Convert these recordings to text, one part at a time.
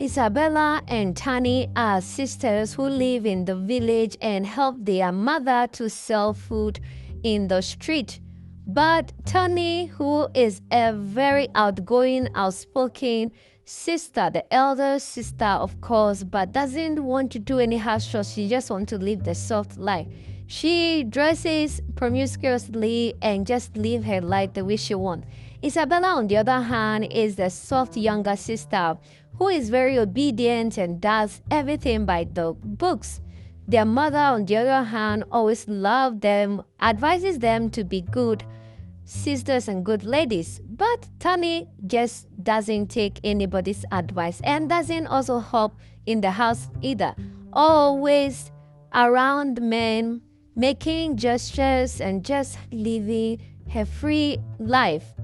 Isabella and Tani are sisters who live in the village and help their mother to sell food in the street. But Tani, who is a very outgoing, outspoken sister, the elder sister, of course, but doesn't want to do any house chores. She just wants to live the soft life. She dresses promiscuously and just live her life the way she wants. Isabella, on the other hand, is the soft younger sister who is very obedient and does everything by the books. Their mother, on the other hand, always loves them, advises them to be good sisters and good ladies. But Tani just doesn't take anybody's advice and doesn't also help in the house either. Always around men, making gestures and just living her free life.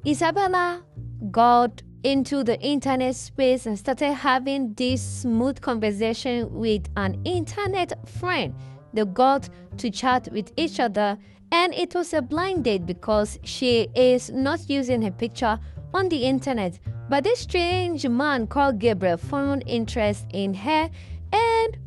Isabella got into the internet space and started having this smooth conversation with an internet friend. They got to chat with each other, and it was a blind date because she is not using her picture on the internet. But this strange man called Gabriel found interest in her and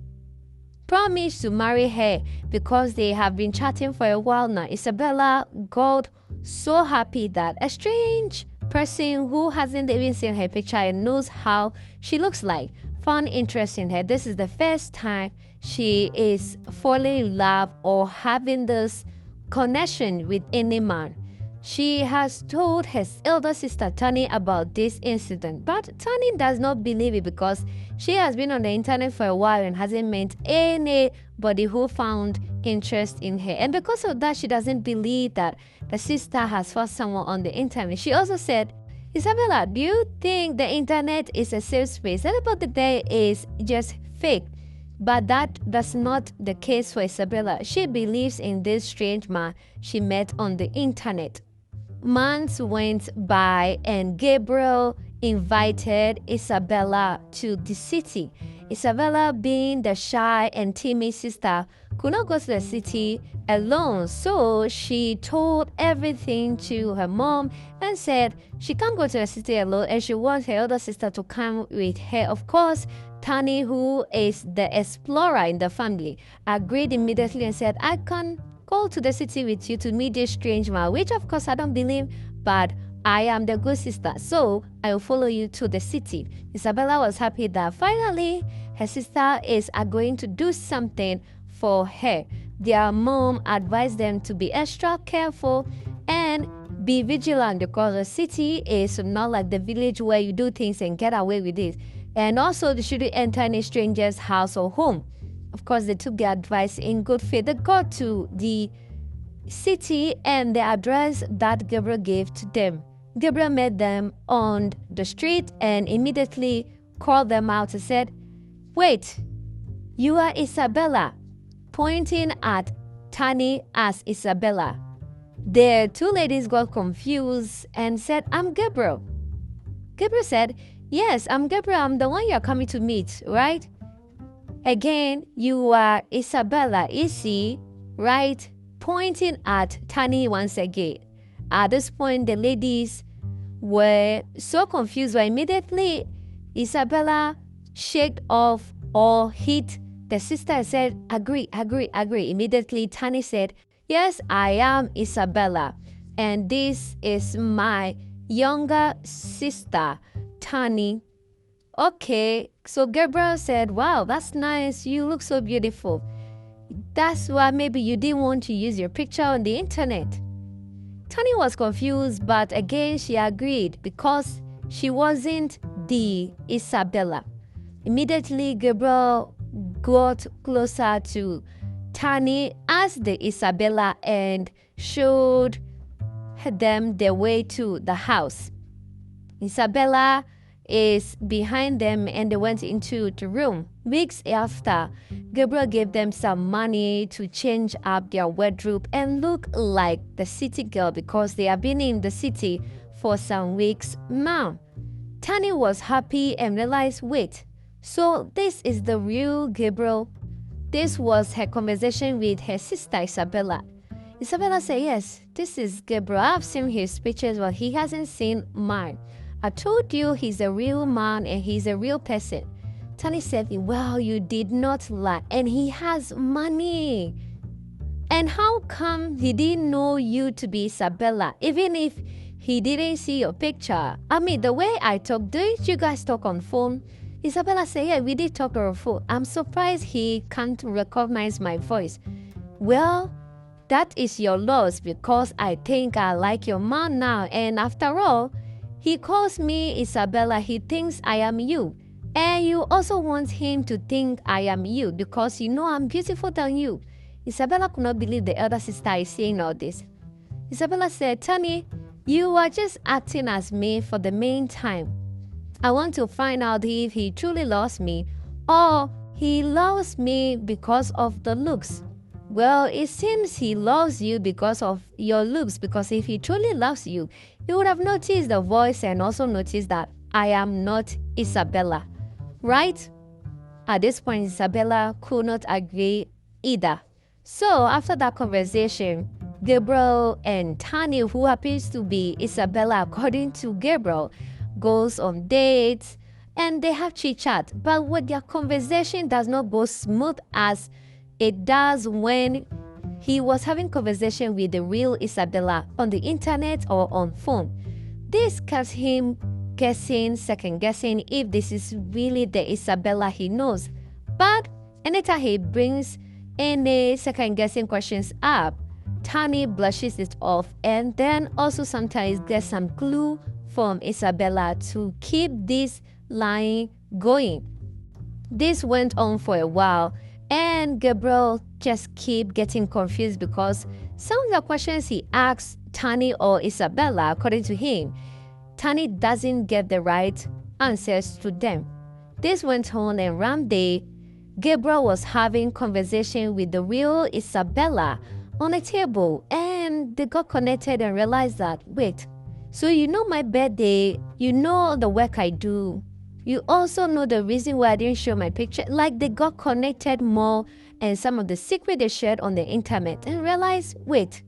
promised to marry her because they have been chatting for a while now. Isabella got so happy that a strange person who hasn't even seen her picture and knows how she looks like found interest in her. This is the first time she is falling in love or having this connection with any man. She has told her elder sister Tani about this incident, but Tani does not believe it because she has been on the internet for a while and hasn't met anybody who found interest in her. And because of that, she doesn't believe that the sister has found someone on the internet. She also said, Isabella, do you think the internet is a safe space? Everybody there is just fake. But that does not the case for Isabella. She believes in this strange man she met on the internet. Months went by and Gabriel invited Isabella to the city. Isabella, being the shy and timid sister, could not go to the city alone, so she told everything to her mom and said she can't go to the city alone and she wants her other sister to come with her. Of course, Tani, who is the explorer in the family, agreed immediately and said, I can go to the city with you to meet this strange man, which of course I don't believe, but I am the good sister, so I will follow you to the city. Isabella was happy that finally her sister is going to do something for her. Their mom advised them to be extra careful and be vigilant because the city is not like the village where you do things and get away with it. And also they shouldn't enter any stranger's house or home. Of course, they took their advice in good faith. They got to the city and the address that Gabriel gave to them. Gabriel met them on the street and immediately called them out and said, wait, you are Isabella, pointing at Tani as Isabella. The two ladies got confused and said, I'm Gabriel. Gabriel said, yes, I'm Gabriel. I'm the one you're coming to meet, right? Again, you are Isabella, Issy, right? Pointing at Tani once again. At this point, the ladies were so confused, but immediately Isabella shaked off or hit the sister and said, agree. Immediately, Tani said, yes, I am Isabella, and this is my younger sister, Tani. Okay, so Gabriel said, wow, that's nice. You look so beautiful. That's why maybe you didn't want to use your picture on the internet. Tani was confused, but again she agreed because she wasn't the Isabella. Immediately, Gabriel got closer to Tani as the Isabella and showed them the way to the house. Isabella is behind them and they went into the room. Weeks after, Gabriel gave them some money to change up their wardrobe and look like the city girl because they have been in the city for some weeks now. Tani was happy and realized, wait, so this is the real Gabriel. This was her conversation with her sister Isabella. Isabella said, yes, this is Gabriel. I've seen his pictures, but he hasn't seen mine. I told you he's a real man and he's a real person. Tani said, well, you did not lie. And he has money. And how come he didn't know you to be Isabella, even if he didn't see your picture? I mean, the way I talk, didn't you guys talk on phone? Isabella said, yeah, we did talk on phone. I'm surprised he can't recognize my voice. Well, that is your loss because I think I like your man now. And after all, he calls me Isabella. He thinks I am you. And you also want him to think I am you because you know I'm beautiful than you. Isabella could not believe the elder sister is saying all this. Isabella said, Tani, you are just acting as me for the meantime. I want to find out if he truly loves me or he loves me because of the looks. Well, it seems he loves you because of your looks, because if he truly loves you, he would have noticed the voice and also noticed that I am not Isabella, right? At this point, Isabella could not agree either. So after that conversation, Gabriel and Tani, who happens to be Isabella according to Gabriel, goes on dates and they have chit-chat. But what their conversation does not go smooth as it does when he was having conversation with the real Isabella on the internet or on phone. This kept him guessing, second guessing if this is really the Isabella he knows. But anytime he brings any second guessing questions up, Tani blushes it off and then also sometimes gets some clue from Isabella to keep this line going. This went on for a while and Gabriel just keep getting confused because some of the questions he asks Tani or Isabella, according to him, Tani doesn't get the right answers to them. This went on and one day, Gabriel was having conversation with the real Isabella on a table and they got connected and realized that, wait, so you know my birthday, you know the work I do, you also know the reason why I didn't show my picture. Like they got connected more and some of the secret they shared on the internet and realized, wait.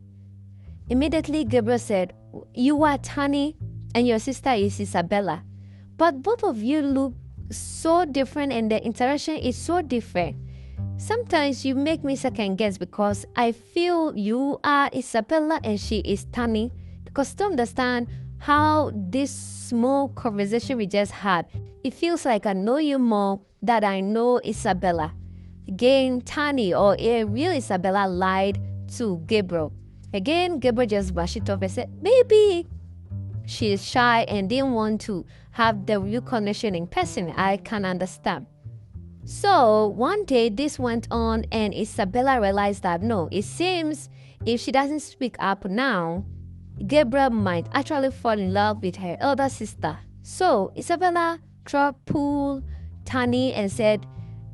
Immediately Gabriel said, you are Tani and your sister is Isabella. But both of you look so different and the interaction is so different. Sometimes you make me second guess because I feel you are Isabella and she is Tani. Because to understand how this small conversation we just had, it feels like I know you more than I know Isabella. Again, Tani or a real Isabella lied to Gabriel. Again, Gabriel just brushed it off and said, maybe she is shy and didn't want to have the real connection in person. I can understand. So one day this went on and Isabella realized that no, it seems if she doesn't speak up now, Gabriel might actually fall in love with her elder sister. So Isabella pulled Tani and said,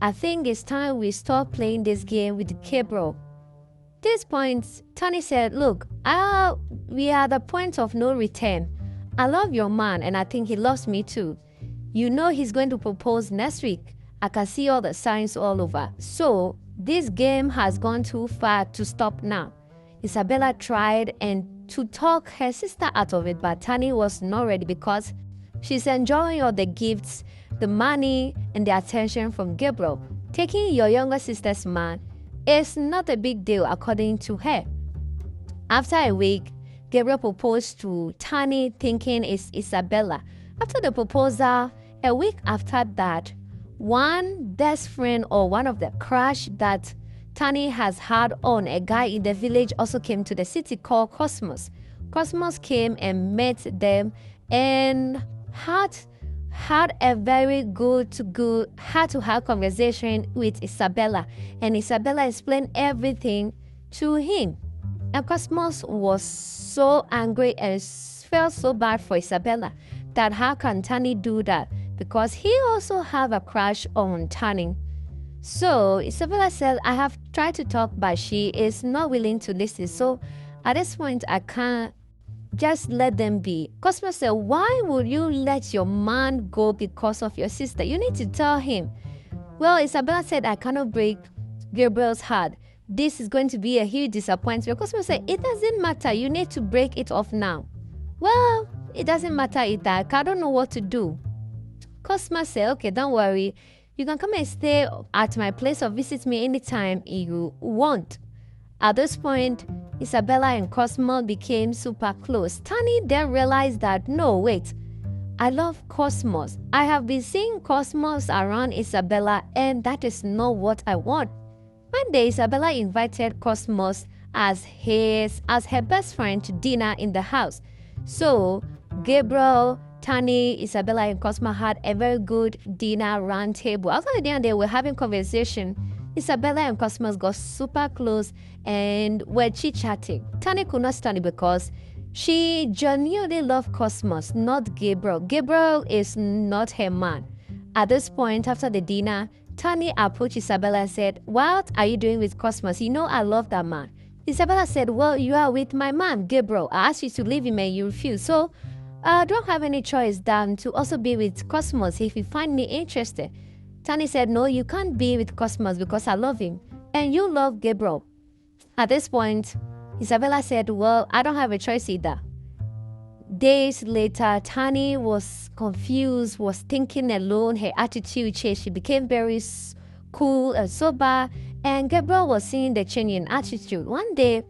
I think it's time we stop playing this game with Gabriel. This point, Tani said, look, we are at the point of no return. I love your man and I think he loves me too. You know he's going to propose next week. I can see all the signs all over. So this game has gone too far to stop now. Isabella tried and to talk her sister out of it, but Tani was not ready because she's enjoying all the gifts, the money, and the attention from Gabriel. Taking your younger sister's man is not a big deal according to her. After a week, Gabriel proposed to Tani thinking it's Isabella. After the proposal, a week after that, one best friend or one of the crush that Tani has had on a guy in the village also came to the city called Cosmos. Cosmos came and met them and had a very good heart-to-heart conversation with Isabella. And Isabella explained everything to him. And Cosmos was so angry and felt so bad for Isabella that how can Tani do that? Because he also have a crush on Tani. So Isabella said, I have tried to talk, but she is not willing to listen. So at this point, I can't just let them be. Cosmos said, why would you let your man go because of your sister? You need to tell him. Well, Isabella said, I cannot break Gabriel's heart. This is going to be a huge disappointment. Cosmos said, it doesn't matter. You need to break it off now. Well, it doesn't matter, Ita. I don't know what to do. Cosmo said, okay, don't worry. You can come and stay at my place or visit me anytime you want. At this point, Isabella and Cosmo became super close. Tani then realized that, no, wait, I love Cosmos. I have been seeing Cosmos around Isabella, and that is not what I want. One day, Isabella invited Cosmos as her best friend to dinner in the house. So, Gabriel, Tani, Isabella, and Cosmo had a very good dinner round table. After the dinner, they were having conversation. Isabella and Cosmos got super close and were chit-chatting. Tani could not stand it because she genuinely loved Cosmos, not Gabriel. Gabriel is not her man. At this point, after the dinner, Tani approached Isabella and said, what are you doing with Cosmos? You know I love that man. Isabella said, well, you are with my man, Gabriel. I asked you to leave him and you refuse. So I don't have any choice than to also be with Cosmos if you find me interested. Tani said, no, you can't be with Cosmos because I love him. And you love Gabriel. At this point, Isabella said, well, I don't have a choice either. Days later, Tani was confused, was thinking alone. Her attitude changed. She became very cool and sober. And Gabriel was seeing the change in attitude. One day,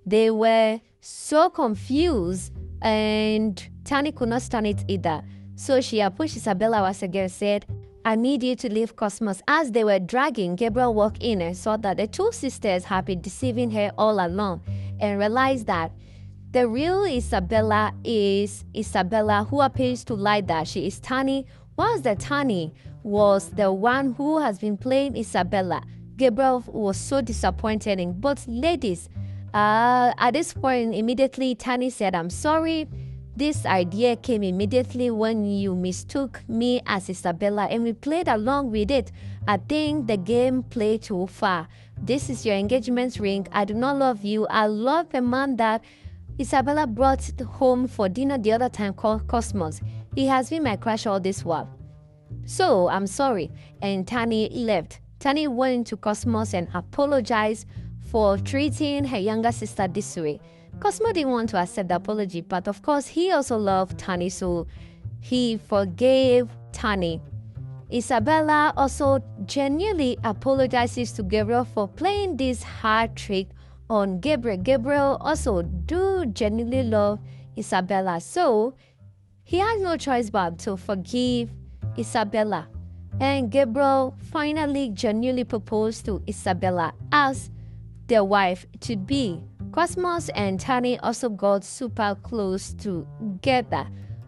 they were so confused and Tani could not stand it either. So she approached Isabella once again and said, I need you to leave Cosmos. As they were dragging, Gabriel walked in and saw that the two sisters had been deceiving her all along and realized that the real Isabella is Isabella, who appears to lie that she is Tani, whilst the Tani was the one who has been playing Isabella. Gabriel was so disappointed in both ladies. At this point, immediately Tani said, I'm sorry. This idea came immediately when you mistook me as Isabella and we played along with it. I think the game played too far. This is your engagement ring. I do not love you. I love the man that Isabella brought home for dinner the other time called Cosmos. He has been my crush all this while. So, I'm sorry. And Tani left. Tani went to Cosmos and apologized for treating her younger sister this way. Cosmo didn't want to accept the apology, but of course he also loved Tani, so he forgave Tani. Isabella also genuinely apologizes to Gabriel for playing this hard trick on Gabriel. Gabriel also do genuinely love Isabella, so he has no choice but to forgive Isabella. And Gabriel finally genuinely proposed to Isabella as their wife-to-be. Cosmos and Tani also got super close together.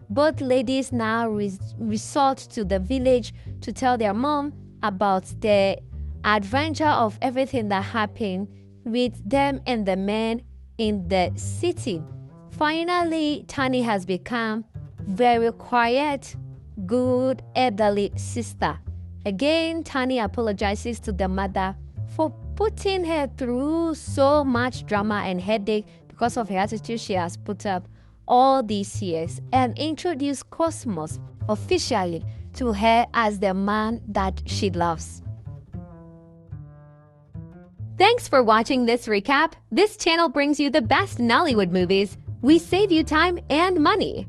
Both ladies now resort to the village to tell their mom about the adventure of everything that happened with them and the men in the city. Finally, Tani has become very quiet, good, elderly sister. Again, Tani apologizes to the mother for putting her through so much drama and headache because of her attitude she has put up all these years, and introduce Cosmos officially to her as the man that she loves. Thanks for watching this recap. This channel brings you the best Nollywood movies. We save you time and money.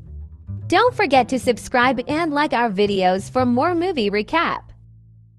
Don't forget to subscribe and like our videos for more movie recap.